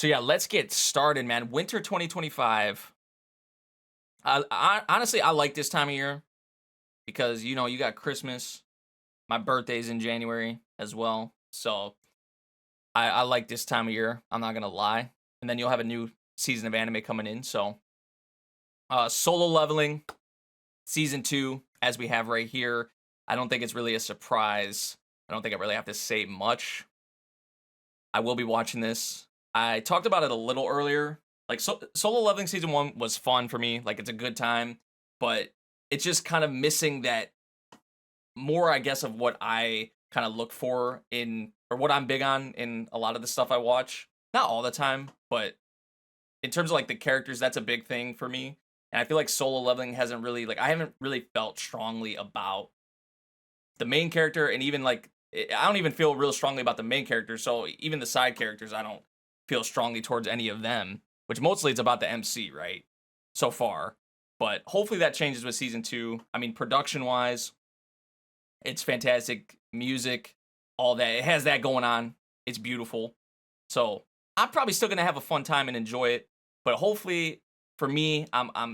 So yeah, let's get started, man. Winter 2025. Honestly, I like this time of year because you got Christmas. My birthday's in January as well, so I like this time of year. I'm not gonna lie. And then you'll have a new season of anime coming in. So Solo Leveling season two, as we have right here. I don't think it's really a surprise. I don't think I really have to say much. I will be watching this. I talked about it a little earlier. Like Solo Leveling season one was fun for me. Like it's a good time, but it's just kind of missing that more, I guess, of what I kind of look for in or what I'm big on in a lot of the stuff I watch. Not all the time, but in terms of like the characters, that's a big thing for me. And I feel like Solo Leveling hasn't really I haven't really felt strongly about the main character, and even I don't even feel real strongly about the main character. So even the side characters, I don't feel strongly towards any of them. Which mostly it's about the MC, right? So far, but hopefully that changes with season two. I mean, production wise, it's fantastic. Music, all that it has that going on. It's beautiful. So I'm probably still gonna have a fun time and enjoy it. But hopefully, for me, I'm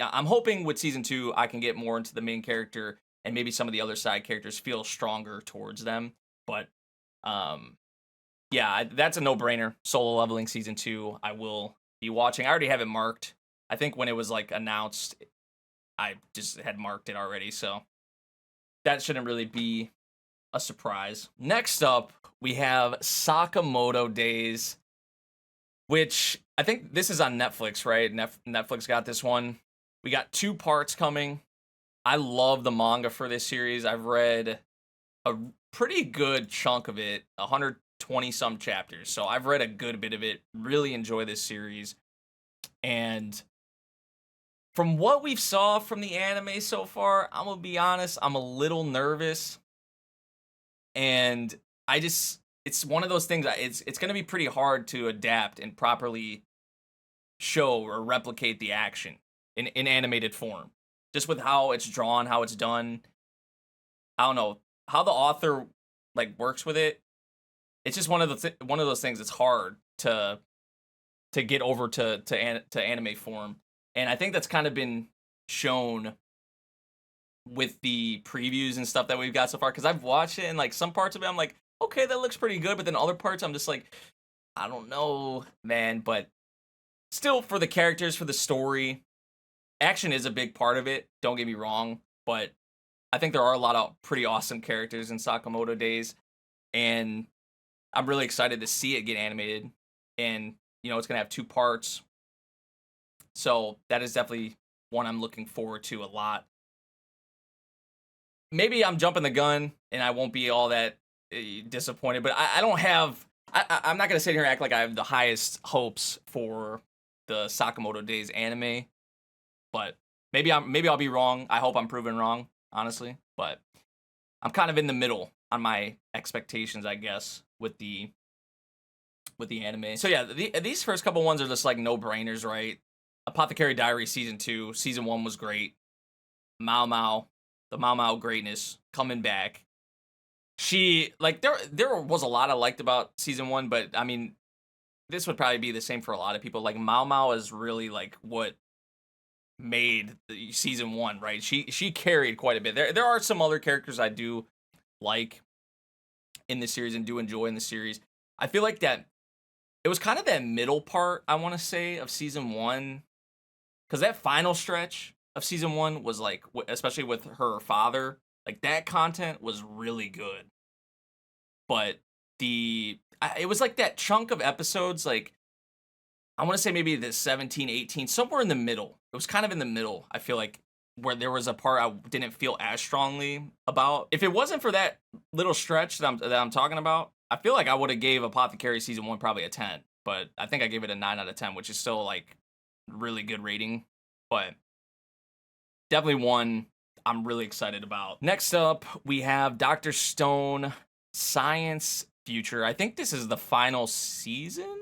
hoping with season two I can get more into the main character and maybe some of the other side characters feel stronger towards them. But um, yeah, that's a no brainer. Solo Leveling season two, I will be watching. I already have it marked. I think when it was like announced, I just had marked it already, so that shouldn't really be a surprise. Next up, we have Sakamoto Days, which I think this is on Netflix, right? Netflix got this one. We got two parts coming. I love the manga for this series. I've read a pretty good chunk of it, 120 some chapters. So I've read a good bit of it. Really enjoy this series. And from what we've saw from the anime so far, I'm gonna be honest, I'm a little nervous. And it's one of those things. It's gonna be pretty hard to adapt and properly show or replicate the action in animated form. Just with how it's drawn, how it's done. I don't know how the author works with it. It's just one of those things. It's hard to get over to anime form, and I think that's kind of been shown with the previews and stuff that we've got so far. Because I've watched it, and like some parts of it, I'm like, okay, that looks pretty good, but then other parts, I'm just like, I don't know, man. But still, for the characters, for the story, action is a big part of it. Don't get me wrong, but I think there are a lot of pretty awesome characters in Sakamoto Days, and I'm really excited to see it get animated. And it's gonna have two parts, so that is definitely one I'm looking forward to a lot. Maybe I'm jumping the gun, and I won't be all that disappointed, but I don't have. I'm not gonna sit here and act like I have the highest hopes for the Sakamoto Days anime, but maybe I'll be wrong. I hope I'm proven wrong, honestly. But I'm kind of in the middle on my expectations, I guess, with the anime. So yeah, these first couple ones are just like no brainers, right? Apothecary Diaries season two, season one was great. Mao Mao, the Mao Mao greatness coming back. She there was a lot I liked about season one, but I mean, this would probably be the same for a lot of people. Like Mao Mao is really like what made the season one, right? She carried quite a bit. There are some other characters I do like in the series and do enjoy in the series. I feel like that it was kind of that middle part, I want to say, of season one, because that final stretch of season one was like, especially with her father, like that content was really good. But it was like that chunk of episodes, like I want to say maybe the 17, 18, somewhere in the middle. It was kind of in the middle. I feel like where there was a part I didn't feel as strongly about. If it wasn't for that little stretch that I'm talking about, I feel like I would have gave Apothecary season one probably a 10, but I think I gave it a 9 out of 10, which is still like really good rating. But definitely one I'm really excited about. Next up, we have Dr. Stone Science Future. I think this is the final season.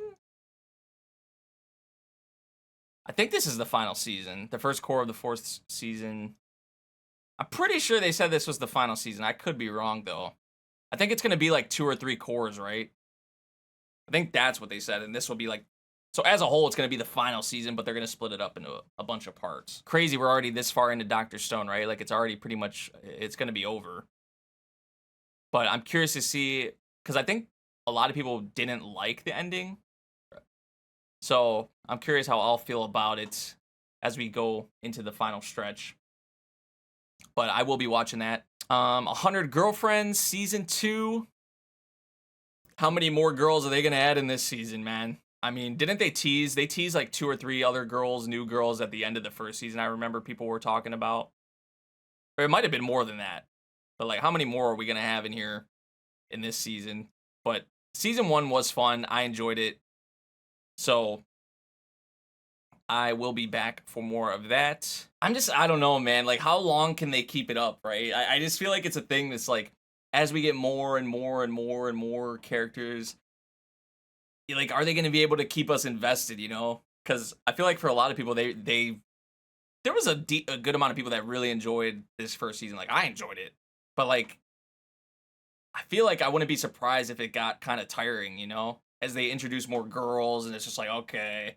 I think this is the final season, the first core of the fourth season. I'm pretty sure they said this was the final season. I could be wrong, though. I think it's going to be like 2 or 3 cores, right? I think that's what they said, and this will be like So as a whole, it's going to be the final season, but they're going to split it up into a bunch of parts. Crazy, we're already this far into Dr. Stone, right? Like, it's already pretty much, it's going to be over. But I'm curious to see, because I think a lot of people didn't like the ending. So I'm curious how I'll feel about it as we go into the final stretch. But I will be watching that. 100 Girlfriends, Season 2. How many more girls are they going to add in this season, man? I mean, didn't they tease? They teased like 2 or 3 other girls, new girls at the end of the first season. I remember people were talking about. Or it might have been more than that. But like, how many more are we going to have in here in this season? But season 1 was fun. I enjoyed it. So I will be back for more of that. I don't know, man. Like, how long can they keep it up, right? I just feel like it's a thing that's like, as we get more and more and more and more characters, like, are they going to be able to keep us invested, you know? Because I feel like for a lot of people, there was a good amount of people that really enjoyed this first season. Like, I enjoyed it. But, like, I feel like I wouldn't be surprised if it got kind of tiring, you know? As they introduce more girls, and it's just like, okay,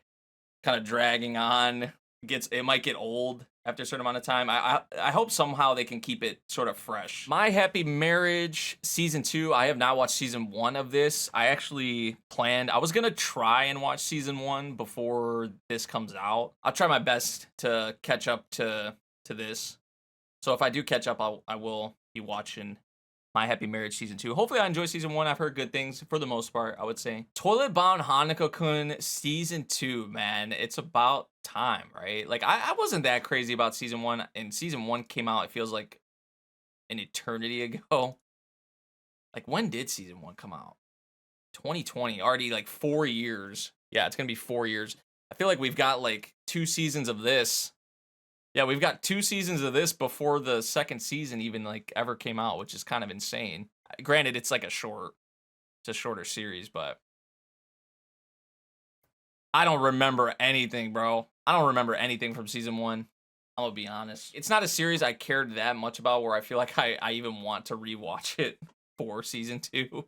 kind of dragging on. It might get old after a certain amount of time. I hope somehow they can keep it sort of fresh. My Happy Marriage Season 2. I have not watched Season 1 of this. I actually I was gonna try and watch Season 1 before this comes out. I'll try my best to catch up to this. So if I do catch up, I will be watching My Happy Marriage Season 2. Hopefully I enjoy Season 1. I've heard good things for the most part, I would say. Toilet Bound Hanako-kun Season 2, man. It's about time, right? Like, I wasn't that crazy about Season 1. And Season 1 came out, it feels like an eternity ago. Like, when did Season 1 come out? 2020. Already, like, 4 years. Yeah, it's going to be 4 years. I feel like we've got, like, 2 seasons of this. Yeah, we've got 2 seasons of this before the second season even like ever came out, which is kind of insane. Granted, it's like it's a shorter series, but I don't remember anything, bro. I don't remember anything from season 1. I'm gonna be honest. It's not a series I cared that much about where I feel like I even want to rewatch it for season 2.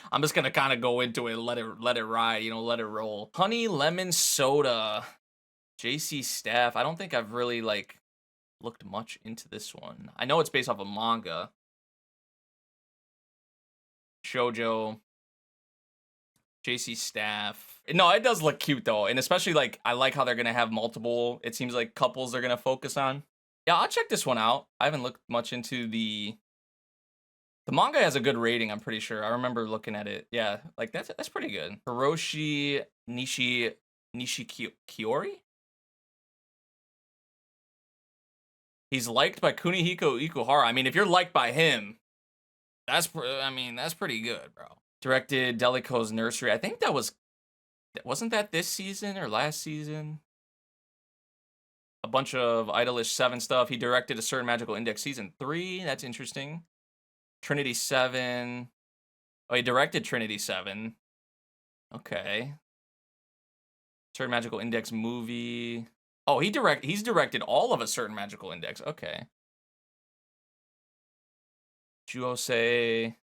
I'm just gonna kind of go into it and let it ride, you know, let it roll. Honey Lemon Soda, JC Staff. I don't think I've really like looked much into this one. I know it's based off a manga. Shoujo, JC Staff. No, it does look cute though, and especially like I like how they're gonna have multiple. It seems like couples they're gonna focus on. Yeah, I'll check this one out. I haven't looked much into the manga has a good rating. I'm pretty sure. I remember looking at it. Yeah, like that's pretty good. Hiroshi Nishikiori. He's liked by Kunihiko Ikuhara. I mean, if you're liked by him, that's pretty good, bro. Directed Delico's Nursery. I think wasn't that this season or last season? A bunch of Idolish 7 stuff. He directed A Certain Magical Index Season 3. That's interesting. Trinity 7. Oh, he directed Trinity 7. Okay. Certain Magical Index movie. Oh, he's directed all of A Certain Magical Index. Okay. Juosei,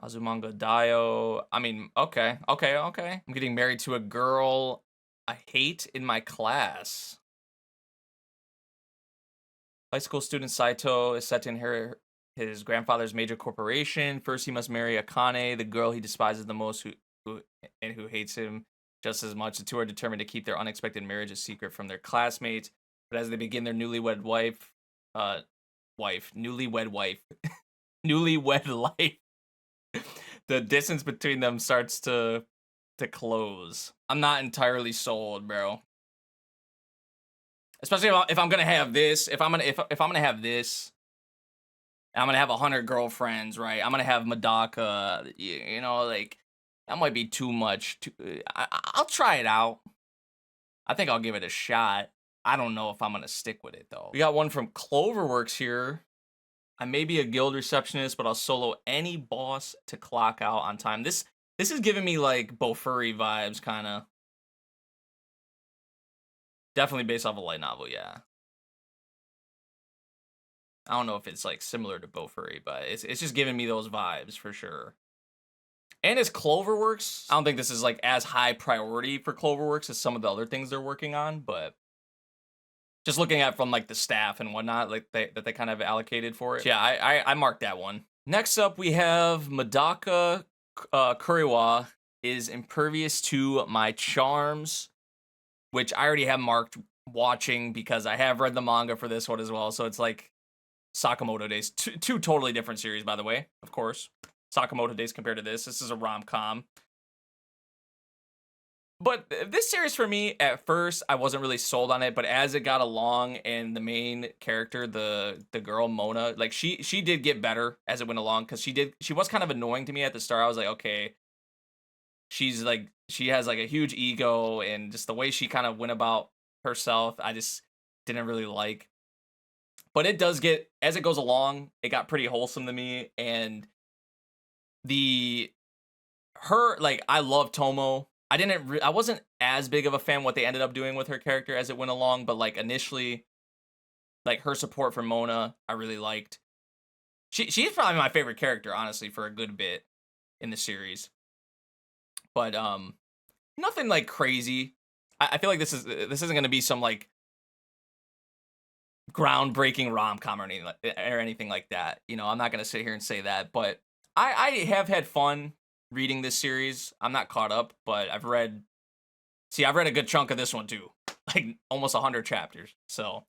Azumanga Daioh. I mean, okay. I'm getting married to a girl I hate in my class. High school student Saito is set to inherit his grandfather's major corporation. First, he must marry Akane, the girl he despises the most, who hates him just as much. The two are determined to keep their unexpected marriage a secret from their classmates. But as they begin their newlywed life, the distance between them starts to close. I'm not entirely sold, bro. Especially if I'm gonna have this, if I'm gonna have this, and I'm gonna have 100 girlfriends, right? I'm gonna have Madaka, you know, like that might be too much. I'll try it out. I think I'll give it a shot. I don't know if I'm gonna stick with it though. We got one from Cloverworks here. I may be a guild receptionist, but I'll solo any boss to clock out on time. This is giving me like Bofuri vibes, kind of. Definitely based off a light novel, yeah. I don't know if it's like similar to Bofuri, but it's just giving me those vibes for sure. And as Cloverworks, I don't think this is like as high priority for Cloverworks as some of the other things they're working on, but just looking at from like the staff and whatnot, like that they kind of allocated for it. So yeah, I marked that one. Next up, we have Madaka Kuriwa is impervious to my charms, which I already have marked watching because I have read the manga for this one as well. So it's like Sakamoto Days, two totally different series, by the way. Of course, Sakamoto Days compared to this. This is a rom-com. But this series for me, at first, I wasn't really sold on it. But as it got along, and the main character, the girl Mona, like she did get better as it went along, because she was kind of annoying to me at the start. I was like, okay, she's like, she has like a huge ego, and just the way she kind of went about herself, I just didn't really like. But it does get, as it goes along, it got pretty wholesome to me, and like, I love Tomo. I wasn't as big of a fan what they ended up doing with her character as it went along, but like initially, like her support for Mona, I really liked. She's probably my favorite character, honestly, for a good bit in the series. But nothing like crazy. I feel like this isn't gonna be some like groundbreaking rom-com or anything like that. You know, I'm not gonna sit here and say that, but I have had fun reading this series. I'm not caught up, but I've read a good chunk of this one too, like almost 100 chapters. So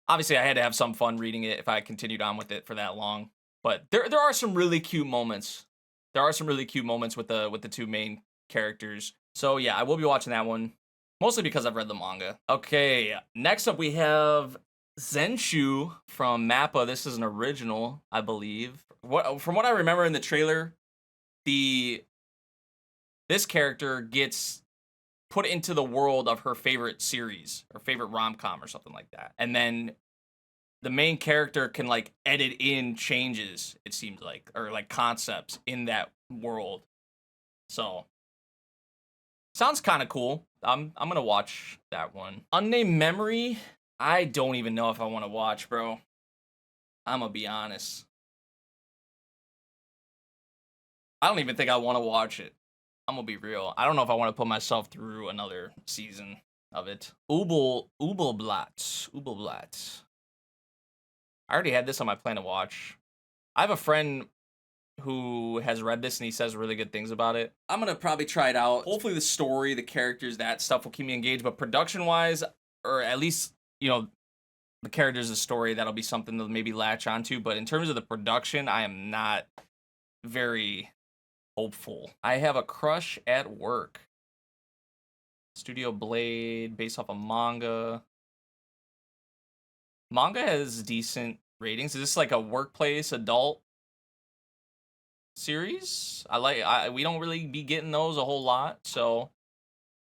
obviously I had to have some fun reading it if I continued on with it for that long. But there are some really cute moments. There are some really cute moments with the two main characters. So yeah, I will be watching that one, mostly because I've read the manga. Okay, next up we have Zenshu from Mappa. This is an original, I believe. From what I remember in the trailer, this character gets put into the world of her favorite series or favorite rom-com or something like that. And then the main character can like edit in changes, it seems like, or like concepts in that world. So sounds kind of cool. I'm gonna watch that one. Unnamed Memory, I don't even know if I want to watch, bro. I'm gonna be honest. I don't even think I want to watch it. I'm gonna be real. I don't know if I want to put myself through another season of it. Ubelblatt. I already had this on my plan to watch. I have a friend who has read this and he says really good things about it. I'm gonna probably try it out. Hopefully the story, the characters, that stuff will keep me engaged. But production-wise, or at least, you know, the characters, the story, that'll be something to maybe latch onto. But in terms of the production, I am not very hopeful. I have a crush at work. Studio Blade, based off a manga. Manga has decent ratings. Is this like a workplace adult series? We don't really be getting those a whole lot, so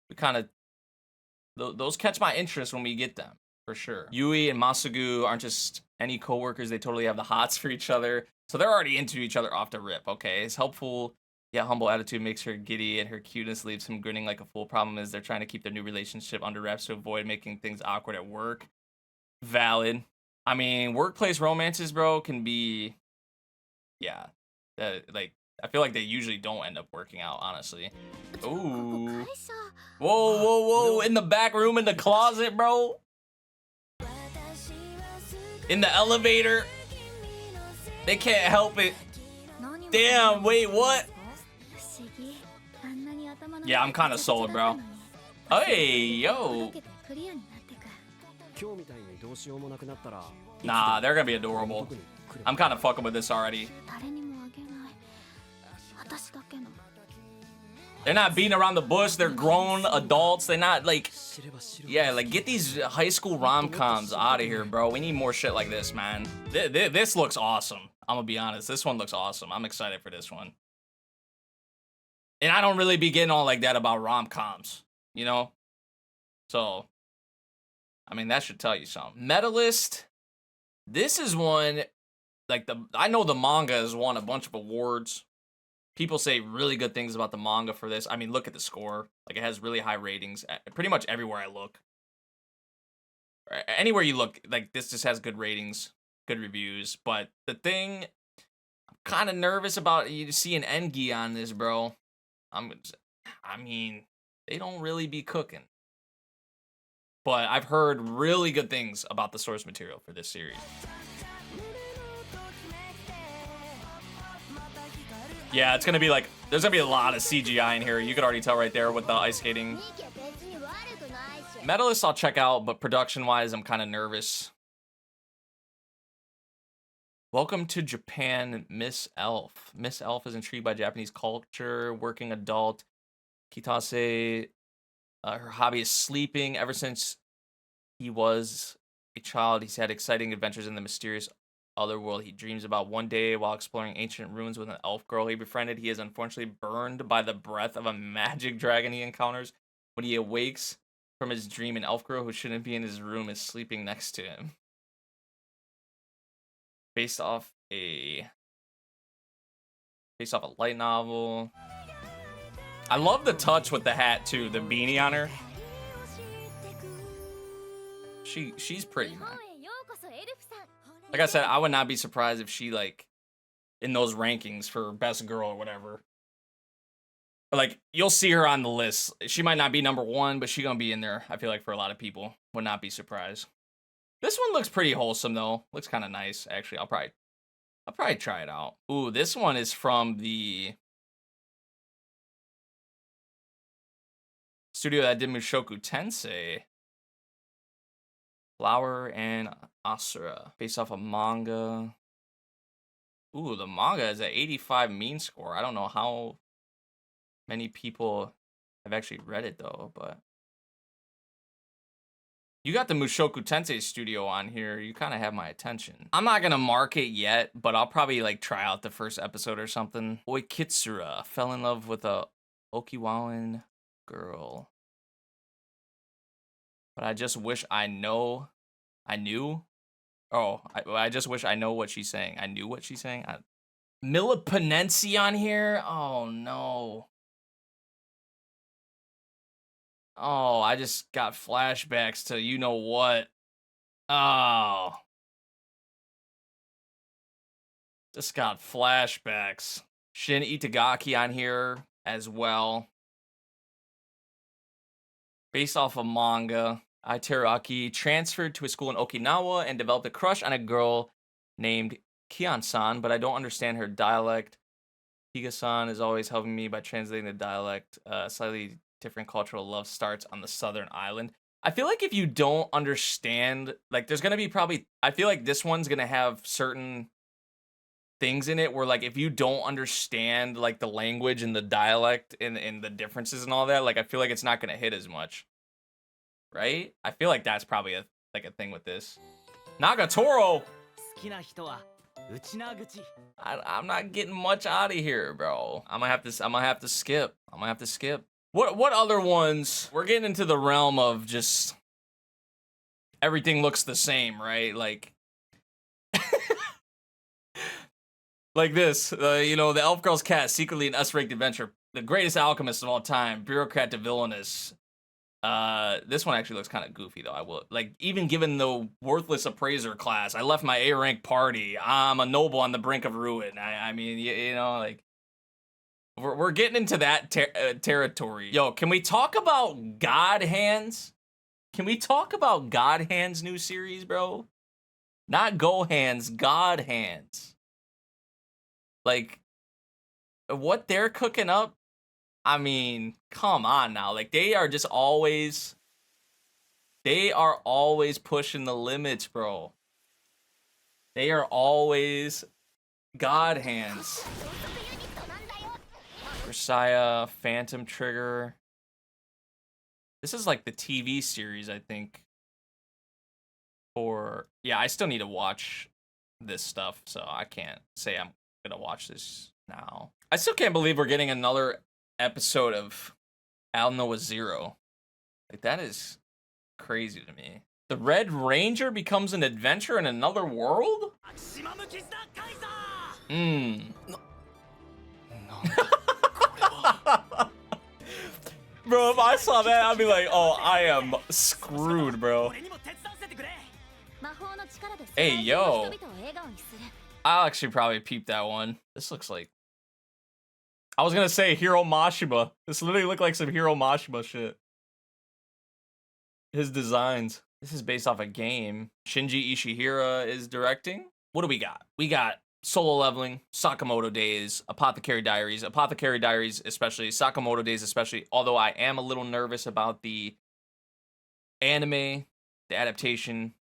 we kind of those catch my interest when we get them, for sure. Yui and Masugu aren't just any coworkers, they totally have the hots for each other. So they're already into each other off the rip, okay? His helpful yet humble attitude makes her giddy, and her cuteness leaves him grinning like a fool. Problem is they're trying to keep their new relationship under wraps to avoid making things awkward at work. Valid. I mean, workplace romances, bro, can be, yeah, like, I feel like they usually don't end up working out, honestly. Ooh. Whoa. In the back room, in the closet, bro. In the elevator. They can't help it. Damn, wait, what? Yeah, I'm kind of sold, bro. Hey, yo. Nah, they're gonna be adorable. I'm kind of fucking with this already. They're not beating around the bush. They're grown adults. They're not like, yeah, like get these high school rom-coms out of here, bro. We need more shit like this, man. This looks awesome. I'm gonna be honest. This one looks awesome. I'm excited for this one. And I don't really be getting all like that about rom-coms, you know? So, I mean, that should tell you something. Medalist. This is one, like, I know the manga has won a bunch of awards. People say really good things about the manga for this. I mean, look at the score. Like, it has really high ratings. Pretty much everywhere I look. Anywhere you look, like, this just has good ratings, good reviews. But the thing I'm kind of nervous about you seeing Engi on this, bro. I mean, they don't really be cooking. But I've heard really good things about the source material for this series. Yeah, it's gonna be like, there's gonna be a lot of CGI in here. You could already tell right there with the ice skating. Medalists I'll check out, but production-wise, I'm kind of nervous. Welcome to Japan, Miss Elf. Miss Elf is intrigued by Japanese culture, working adult. Kitase, her hobby is sleeping. Ever since he was a child, he's had exciting adventures in the mysterious other world he dreams about. One day, while exploring ancient ruins with an elf girl he befriended, he is unfortunately burned by the breath of a magic dragon he encounters. When he awakes from his dream, an elf girl who shouldn't be in his room is sleeping next to him. Based off a light novel. I love the touch with the hat too, the beanie on her. She's pretty, man. Like I said, I would not be surprised if she, like, in those rankings for best girl or whatever. Like, you'll see her on the list. She might not be number 1, but she's gonna be in there, I feel like, for a lot of people. Would not be surprised. This one looks pretty wholesome, though. Looks kind of nice, actually. I'll probably try it out. Ooh, this one is from the studio that did Mushoku Tensei. Flower and Asura, based off a manga. Ooh, the manga is an 85 mean score. I don't know how many people have actually read it, though, but you got the Mushoku Tensei studio on here. You kind of have my attention. I'm not going to mark it yet, but I'll probably, like, try out the first episode or something. Oikitsura fell in love with a Okiwawan girl. But I just wish I knew. Oh, I just wish I know what she's saying. I knew what she's saying. Millipenensi on here? Oh, no. Oh, I just got flashbacks to you know what. Oh. Just got flashbacks. Shin Itagaki on here as well. Based off a manga. Teraki transferred to a school in Okinawa and developed a crush on a girl named Kian-san, but I don't understand her dialect. Higa-san is always helping me by translating the dialect. Slightly different cultural love starts on the southern island. I feel like if you don't understand, like, there's going to be probably, I feel like this one's going to have certain things in it where, like, if you don't understand, like, the language and the dialect and the differences and all that, like, I feel like it's not going to hit as much. Right? I feel like that's probably a thing with this. Nagatoro! I'm not getting much out of here, bro. I'm gonna have to skip. What other ones? We're getting into the realm of just everything looks the same, right? Like like this, you know, the Elf Girl's Cat, secretly an S-ranked adventure, the greatest alchemist of all time, bureaucrat to villainous. This one actually looks kind of goofy, though. I will, like, even given the worthless appraiser class, I left my A-rank party. I'm a noble on the brink of ruin. I mean, you know, like, we're getting into that territory. Yo, can we talk about God Hands? Can we talk about God Hands' new series, bro? Not Go Hands, God Hands. Like, what they're cooking up? I mean, come on now. Like, they are always pushing the limits, bro. They are always God Hands. Versailles, Phantom Trigger. This is like the TV series, I think. Yeah, I still need to watch this stuff, so I can't say I'm gonna watch this now. I still can't believe we're getting another episode of Al Noah Zero. Like, that is crazy to me. The Red Ranger becomes an adventure in another world? Bro, if I saw that, I'd be like, oh, I am screwed, bro. Hey, yo. I'll actually probably peep that one. This looks like... I was gonna say Hiro Mashima. This literally looked like some Hiro Mashima shit. His designs. This is based off a game. Shinji Ishihara is directing. What do we got? We got Solo Leveling, Sakamoto Days, Apothecary Diaries. Apothecary Diaries especially, Sakamoto Days especially, although I am a little nervous about the anime, the adaptation.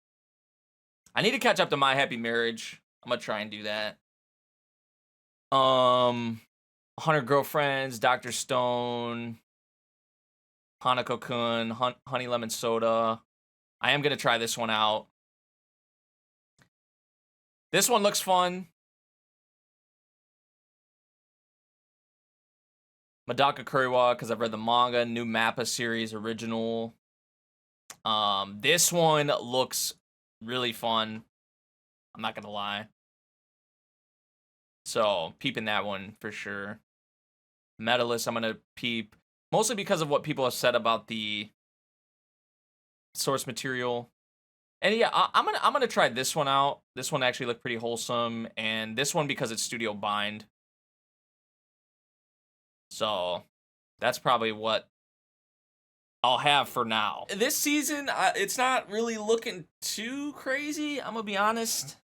I need to catch up to My Happy Marriage. I'm gonna try and do that. 100 Girlfriends, Dr. Stone, Hanako-kun, Honey Lemon Soda. I am gonna try this one out. This one looks fun. Madaka Kuriwa, because I've read the manga, new Mappa series, original. This one looks really fun. I'm not gonna lie. So, peeping that one for sure. Medalist, I'm gonna peep. Mostly because of what people have said about the source material. And yeah, I'm gonna try this one out. This one actually looked pretty wholesome. And this one because it's Studio Bind. So, that's probably what I'll have for now. This season, it's not really looking too crazy, I'm gonna be honest.